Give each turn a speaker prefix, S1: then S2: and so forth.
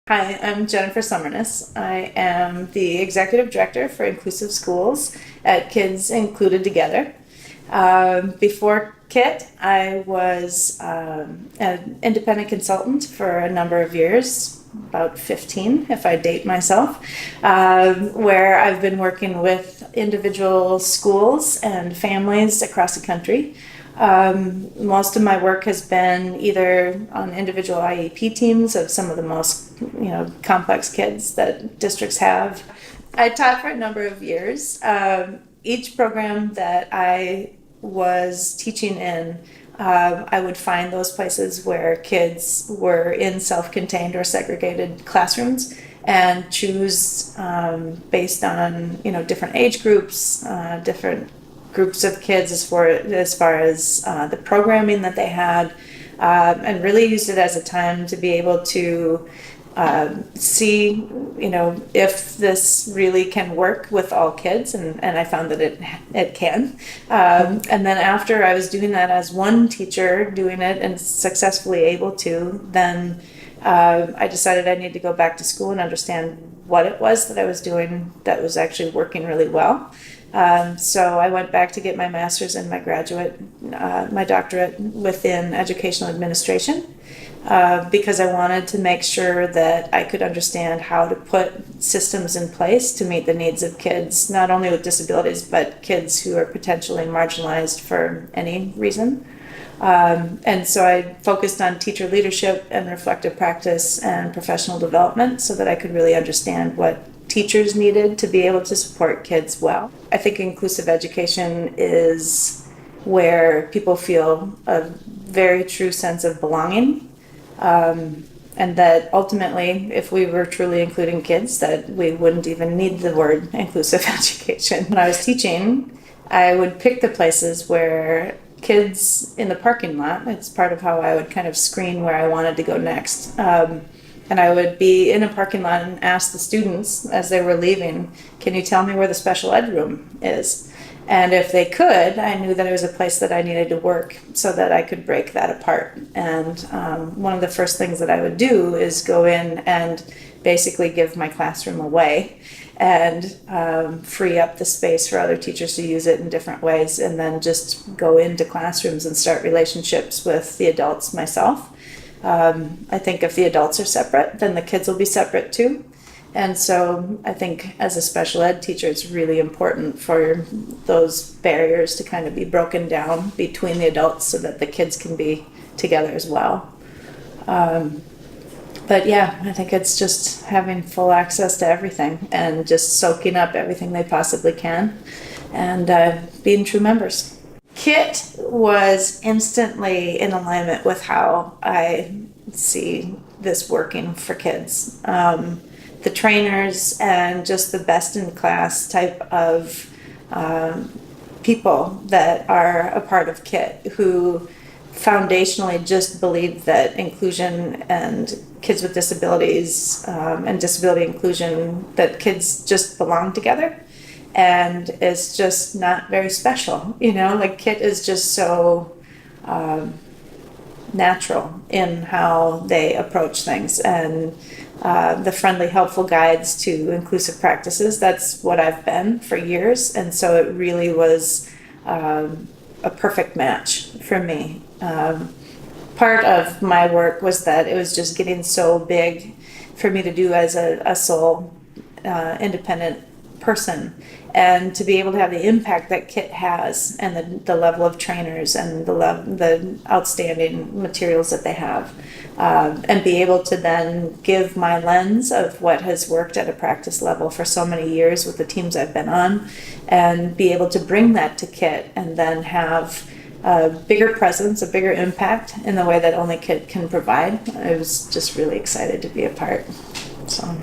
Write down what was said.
S1: Hi, I'm Jennifer Sommerness. I am the Executive Director for Inclusive Schools at Kids Included Together. Before KIT, I was an independent consultant for a number of years, about 15 if I date myself, where I've been working with individual schools and families across the country. Most of my work has been either on individual IEP teams of some of the most, complex kids that districts have. I taught for a number of years. Each program that I was teaching in, I would find those places where kids were in self-contained or segregated classrooms and choose based on different age groups, different groups of kids as far as the programming that they had, and really used it as a time to be able to see, if this really can work with all kids, and I found that it can. And then after I was doing that as one teacher, doing it and successfully able to, then I decided I need to go back to school and understand what it was that I was doing that was actually working really well. So I went back to get my master's and my my doctorate within educational administration, because I wanted to make sure that I could understand how to put systems in place to meet the needs of kids, not only with disabilities, but kids who are potentially marginalized for any reason. And so I focused on teacher leadership and reflective practice and professional development so that I could really understand what teachers needed to be able to support kids well. I think inclusive education is where people feel a very true sense of belonging, and that ultimately, if we were truly including kids, that we wouldn't even need the word inclusive education. When I was teaching, I would pick the places where kids in the parking lot, it's part of how I would kind of screen where I wanted to go next. And I would be in a parking lot and ask the students as they were leaving, can you tell me where the special ed room is? And if they could, I knew that it was a place that I needed to work so that I could break that apart. And one of the first things that I would do is go in and basically give my classroom away and free up the space for other teachers to use it in different ways, and then just go into classrooms and start relationships with the adults myself. I think if the adults are separate, then the kids will be separate too. And so I think as a special ed teacher, it's really important for those barriers to kind of be broken down between the adults so that the kids can be together as well. But yeah, I think it's just having full access to everything and just soaking up everything they possibly can and being true members. KIT was instantly in alignment with how I see this working for kids. The trainers and just the best in class type of people that are a part of KIT who foundationally just believe that inclusion and kids with disabilities and disability inclusion, that kids just belong together. And it's just not very special, like KIT is just so natural in how they approach things, and the friendly, helpful guides to inclusive practices, that's what I've been for years. And so it really was a perfect match for me. Part of my work was that it was just getting so big for me to do as a sole independent person, and to be able to have the impact that KIT has, and the level of trainers and the outstanding materials that they have, and be able to then give my lens of what has worked at a practice level for so many years with the teams I've been on, and be able to bring that to KIT and then have a bigger presence, a bigger impact in the way that only KIT can provide. I was just really excited to be a part. So.